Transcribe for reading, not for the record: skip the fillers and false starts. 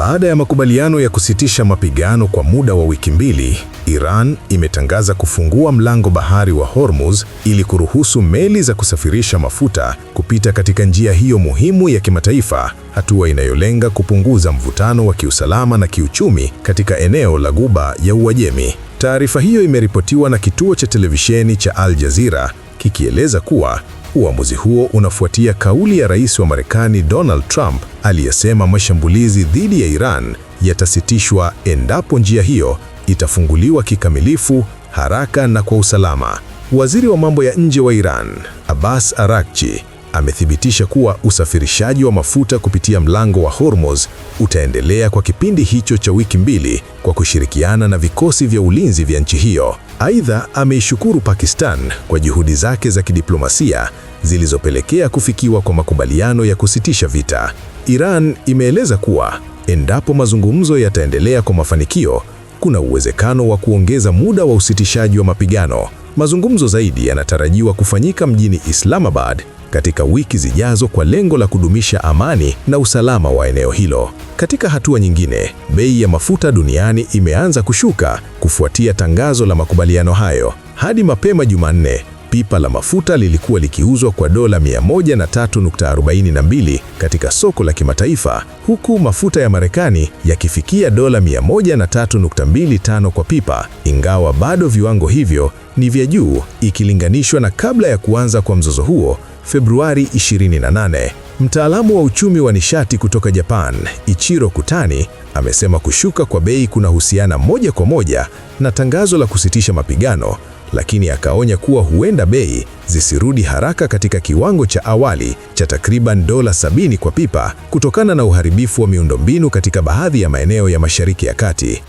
Baada ya makubaliano ya kusitisha mapigano kwa muda wa wiki 2, Iran imetangaza kufungua mlango bahari wa Hormuz ili kuruhusu meli za kusafirisha mafuta kupita katika njia hiyo muhimu ya kimataifa, hatua inayolenga kupunguza mvutano wa kiusalama na kiuchumi katika eneo la Ghuba ya Uajemi. Taarifa hiyo imeripotiwa na kituo cha televisheni cha Al Jazeera kikieleza kuwa uamuzi huo unafuatia kauli ya Rais wa Marekani Donald Trump aliyesema mashambulizi dhidi ya Iran yatasitishwa endapo njia hiyo itafunguliwa kikamilifu, haraka na kwa usalama. Waziri wa mambo ya nje wa Iran, Abbas Araghchi, amethibitisha kuwa usafirishaji wa mafuta kupitia mlango wa Hormuz utaendelea kwa kipindi hicho cha wiki 2 kwa kushirikiana na vikosi vya ulinzi vya nchi hiyo. Aidha, ameishukuru Pakistan kwa juhudi zake za kidiplomasia zilizopelekea kufikiwa kwa makubaliano ya kusitisha vita. Iran imeeleza kuwa endapo mazungumzo yataendelea kwa mafanikio, kuna uwezekano wa kuongeza muda wa usitishaji wa mapigano. Mazungumzo zaidi yanatarajiwa kufanyika mjini Islamabad katika wiki zijazo kwa lengo la kudumisha amani na usalama wa eneo hilo. Katika hatua nyingine, bei ya mafuta duniani imeanza kushuka kufuatia tangazo la makubaliano hayo. Hadi mapema Jumanne, pipa la mafuta lilikuwa likiuzwa kwa dola 103.42 katika soko la kimataifa, huku mafuta ya Marekani yakifikia dola 103.25 kwa pipa, ingawa bado viwango hivyo ni vya juu ikilinganishwa na kabla ya kuanza kwa mzozo huo Februari 28. Mtaalamu wa uchumi wa nishati kutoka Japan, Ichiro Kutani, amesema kushuka kwa bei kunahusiana moja kwa moja na tangazo la kusitisha mapigano, lakini akaonya kuwa huenda bei zisirudi haraka katika kiwango cha awali cha takriban dola 70 kwa pipa kutokana na uharibifu wa miundombinu katika baadhi ya maeneo ya Mashariki ya Kati.